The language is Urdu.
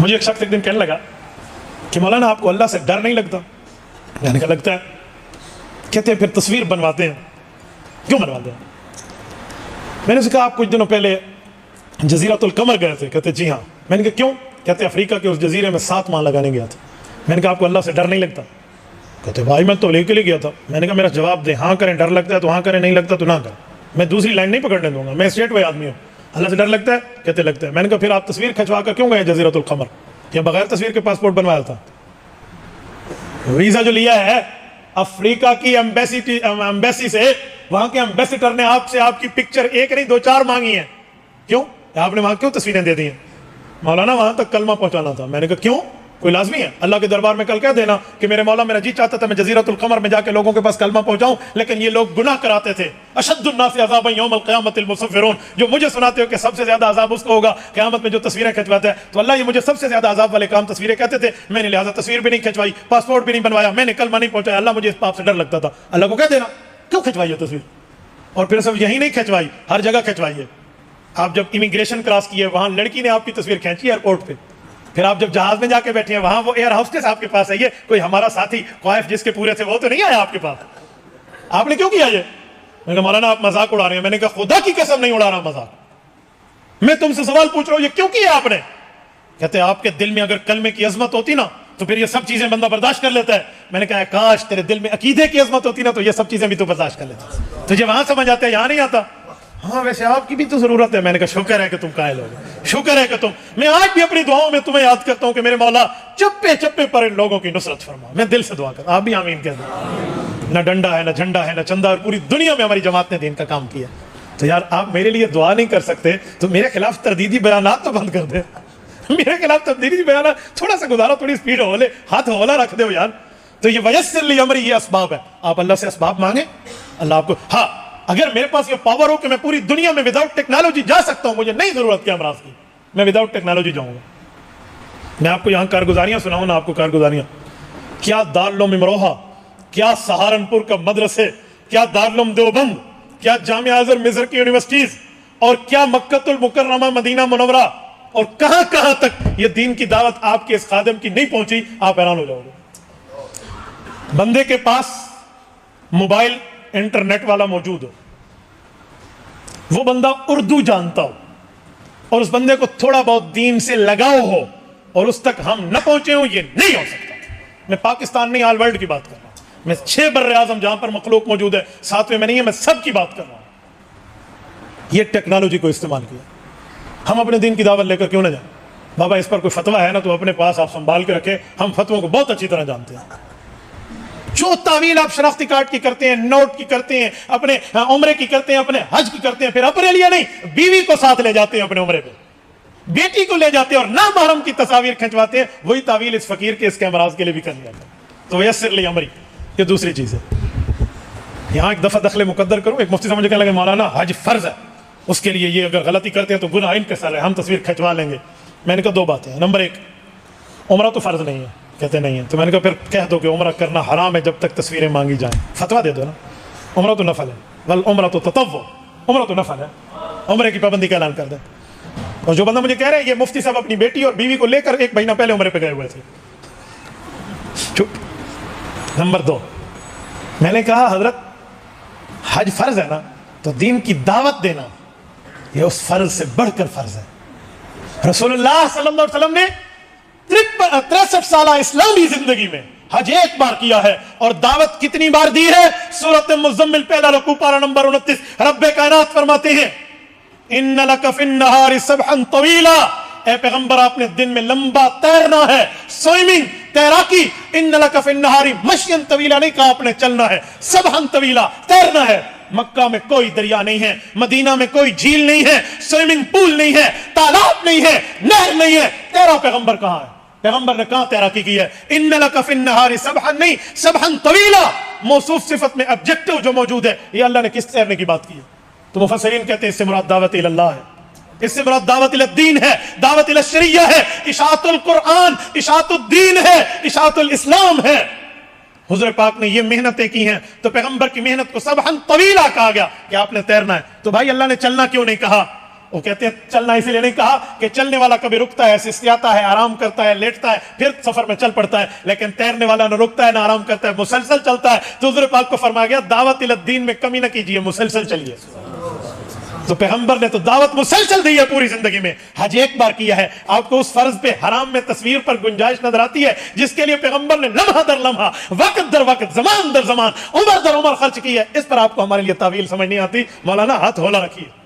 مجھے ایک شخص ایک دن کہنے لگا کہ مولانا آپ کو اللہ سے ڈر نہیں لگتا؟ میں نے کہا لگتا ہے. کہتے ہیں پھر تصویر بنواتے ہیں. کیوں بنواتے ہیں؟ میں نے اسے کہا آپ کچھ دنوں پہلے جزیرۃ القمر گئے تھے. کہتے جی ہاں. میں نے کہا کیوں؟ کہتے افریقہ کے اس جزیرے میں 7 ماہ لگانے گیا تھا. میں نے کہا آپ کو اللہ سے ڈر نہیں لگتا؟ کہتے بھائی میں تو لے کے لیے گیا تھا. میں نے کہا میرا جواب دیں, ہاں کریں ڈر لگتا ہے تو ہاں کریں, نہیں لگتا تو نہ کریں. میں دوسری لائن نہیں پکڑنے دوں گا, میں اسٹریٹ وے آدمی ہوں. اللہ سے ڈر لگتا ہے؟ کہتے لگتا ہے. میں نے کہا پھر آپ تصویر کھنچوا کر کیوں گئے جزیرۃ القمر؟ یا بغیر تصویر کے پاسپورٹ بنوایا تھا؟ ویزا جو لیا ہے افریقہ کی ایمبیسی سے, وہاں کے ایمبیسیڈر نے آپ سے آپ کی پکچر ایک نہیں 2-4 مانگی ہیں. کیوں؟ آپ نے وہاں کیوں تصویریں دے دی ہیں؟ مولانا وہاں تک کلمہ پہنچانا تھا. میں نے کہا کیوں؟ کوئی لازمی ہے؟ اللہ کے دربار میں کل کہہ دینا کہ میرے مولا میرا جی چاہتا تھا میں جزیرۃ القمر میں جا کے لوگوں کے پاس کلمہ پہنچاؤں, لیکن یہ لوگ گناہ کراتے تھے. اشد الناس عذابا یوم القیامت المصورون. جو مجھے سناتے ہو کہ سب سے زیادہ عذاب اس کو ہوگا قیامت میں جو تصویریں کھنچواتا ہے, تو اللہ یہ مجھے سب سے زیادہ عذاب والے کام تصویریں کہتے تھے. میں نے لہٰذا تصویر بھی نہیں کھنچوائی, پاسپورٹ بھی نہیں بنوایا, میں نے کلمہ نہیں پہنچایا. اللہ مجھے اس پاپ سے ڈر لگتا تھا. اللہ کو کہہ دینا کیوں کھنچوائی ہے تصویر؟ اور پھر صرف یہی نہیں کھنچوائی, ہر جگہ کھنچوائیے. آپ جب امیگریشن کراس کیے وہاں لڑکی نے آپ کی تصویر کھینچی ایئرپورٹ پہ. پھر آپ جب جہاز میں جا کے بیٹھے ہیں وہاں وہ ایئر ہوسٹس آپ کے پاس آئی ہے, کوئی ہمارا ساتھی خوائف جس کے پورے تھے وہ تو نہیں آیا آپ کے پاس. آپ نے کیوں کیا یہ؟ میں نے کہا مولانا آپ مذاق اڑا رہے ہیں. میں نے کہا خدا کی قسم نہیں اڑا رہا مذاق, میں تم سے سوال پوچھ رہا ہوں یہ کیوں کیا آپ نے؟ کہتے آپ کے دل میں اگر کلمے کی عظمت ہوتی نا تو پھر یہ سب چیزیں بندہ برداشت کر لیتا ہے. میں نے کہا کاش تیرے دل میں عقیدے کی عظمت ہوتی نا تو یہ سب چیزیں بھی تو برداشت کر لیتا. تجھے وہاں سمجھ آتا ہے, یہاں نہیں آتا. ہاں ویسے آپ کی بھی تو ضرورت ہے. میں نے کہا شکر ہے کہ تم قائل ہو گئے, شکر ہے کہ تم. میں آج بھی اپنی دعاؤں میں تمہیں یاد کرتا ہوں کہ میرے مولا چپے چپے پر ان لوگوں کی نصرت فرما. میں دل سے دعا کرتا, آپ بھی آمین کہہ دیں. نہ ڈنڈا ہے, نہ جھنڈا ہے, نہ چندہ, اور پوری دنیا میں ہماری جماعت نے دین کا کام کیا. تو یار آپ میرے لیے دعا نہیں کر سکتے تو میرے خلاف تردیدی بیانات تو بند کر دیں. میرے خلاف تردیدی بیانات تھوڑا سا گزارا, تھوڑی سپیڈ ہو لے, ہاتھ ہولا رکھ دے یار. تو یہ ویسر لی امری, یہ اسباب ہے. آپ اللہ سے اسباب مانگیں, اللہ آپ کو. ہاں اگر میرے پاس یہ پاور ہو کہ میں پوری دنیا میں وداؤٹ ٹیکنالوجی جا سکتا ہوں, مجھے نہیں ضرورت کیا امراض کی, میں وداؤٹ ٹیکنالوجی جاؤں گا. میں آپ کو یہاں کارگزاریاں سناؤں نا, آپ کو کارگزاریاں. کیا دارالعلوم امروہہ, کیا سہارنپور کا مدرسے, کیا دارالعلوم دیوبند, کیا جامعہ ازہر مصر کی یونیورسٹیز, اور کیا مکۃ المکرمہ مدینہ منورہ, اور کہاں کہاں تک یہ دین کی دعوت آپ کے اس خادم کی نہیں پہنچی, آپ حیران ہو جاؤ گے. بندے کے پاس موبائل انٹرنیٹ والا موجود ہو, وہ بندہ اردو جانتا ہو, اور اس بندے کو تھوڑا بہت دین سے لگاؤ ہو, اور اس تک ہم نہ پہنچے ہوں, یہ نہیں ہو سکتا. میں پاکستان نہیں, آل ورلڈ کی بات کر رہا ہوں. میں 6 بر اعظم جہاں پر مخلوق موجود ہے, 7ویں میں نہیں ہے, میں سب کی بات کر رہا ہوں. یہ ٹیکنالوجی کو استعمال کیا. ہم اپنے دین کی دعوت لے کر کیوں نہ جائیں؟ بابا اس پر کوئی فتویٰ ہے نا تو اپنے پاس آپ سنبھال کے رکھیں, ہم فتووں کو بہت اچھی طرح جانتے ہیں. جو تعویل آپ شناختی کارڈ کی کرتے ہیں, نوٹ کی کرتے ہیں, اپنے عمرے کی کرتے ہیں, اپنے حج کی کرتے ہیں, پھر اپنے لیے نہیں بیوی کو ساتھ لے جاتے ہیں اپنے عمرے پہ, بیٹی کو لے جاتے ہیں اور نامحرم کی تصاویر کھنچواتے ہیں. وہی تعویل اس فقیر کے, اس کے امراض کے لیے بھی کر لیا جاتا ہے. تو یسر لی امری, یہ دوسری چیز ہے. یہاں ایک دفعہ دخل مقدر کروں, ایک مفتی صاحب مجھے کہنے لگے مولانا حج فرض ہے, اس کے لیے یہ اگر غلطی کرتے ہیں تو گناہ ان کے سر ہے, ہم تصویر کھنچوا لیں گے. میں نے کہا 2 باتیں ہیں. نمبر 1, عمرہ تو فرض نہیں ہے. کہتے نہیں ہے. تو میں نے کہا پھر کہہ دو کہ عمرہ کرنا حرام ہے جب تک تصویریں مانگی جائیں. فتویٰ دے دو نا, عمرہ تو نفل ہے, والعمرہ تو تطوع, عمرہ تو نفل ہے, عمرے کی پابندی کا اعلان کر دیں. اور جو بندہ مجھے کہہ رہے ہیں یہ مفتی صاحب اپنی بیٹی اور بیوی کو لے کر 1 مہینہ پہلے عمرے پہ گئے ہوئے تھے. نمبر 2, میں نے کہا حضرت حج فرض ہے نا, تو دین کی دعوت دینا یہ اس فرض سے بڑھ کر فرض ہے. رسول اللہ صلی اللہ علیہ وسلم نے 63 سالہ اسلامی زندگی میں حج 1 بار کیا ہے, اور دعوت کتنی بار دی ہے؟ سورۃ مزمل پہلا رکوع پارہ نمبر 29, رب کائنات فرماتے ہیں ان لک فی النہار سبحا طویلا, اے پیغمبر آپ نے دن میں لمبا تیرنا ہے, سوئمنگ, تیراکی. ان لک فی النہار مشیا طویلا, نہیں کہا آپ نے چلنا ہے, سبحا طویلا, تیرنا ہے. مکہ میں کوئی دریا نہیں ہے, مدینہ میں کوئی جھیل نہیں ہے, سوئمنگ پول نہیں ہے, تالاب نہیں ہے, نہر نہیں ہے. تیرا پیغمبر کہاں ہے؟ پیغمبر نے کہاں تیراکی کی ہے؟ ان لک فی النہار سبحا, نہیں سبحا طویلا. موصوف صفت میں آبجیکٹو جو موجود ہے, یہ اللہ نے کس تیرنے کی بات کی ہے؟ تو مفسرین کہتے ہیں اس سے مراد دعوت الی اللہ ہے, اس سے مراد دعوت الی الدین ہے, دعوت الی الشریعہ ہے, اشاعت القرآن, اشاعت الدین ہے, اشاعت الاسلام ہے. حضور پاک نے یہ محنتیں کی ہیں, تو پیغمبر کی محنت کو سبحا طویلا کہا گیا کہ آپ نے تیرنا ہے. تو بھائی اللہ نے چلنا کیوں نہیں کہا؟ وہ کہتے ہیں چلنا اس لیے نہیں کہا کہ چلنے والا کبھی رکتا ہے، سسیاتا ہے، آرام کرتا ہے، لیٹتا ہے، پھر سفر میں چل پڑتا ہے، لیکن تیرنے والا نہ رکتا ہے نہ آرام کرتا ہے، مسلسل چلتا ہے۔ تو حضور پاک کو فرمایا گیا دعوت الدین میں کمی نہ کیجیے، مسلسل چلیے۔ تو پیغمبر نے تو دعوت مسلسل دی ہے پوری زندگی میں، حج ایک بار کیا ہے۔ آپ کو اس فرض پہ حرام میں تصویر پر گنجائش نظر آتی ہے جس کے لیے پیغمبر نے لمحہ در لمحہ، وقت در وقت، زمان در زمان، عمر در عمر خرچ کی ہے، اس پر آپ کو ہمارے لیے تعویل سمجھ نہیں آتی۔ مولانا ہاتھ ہولا رکھیے۔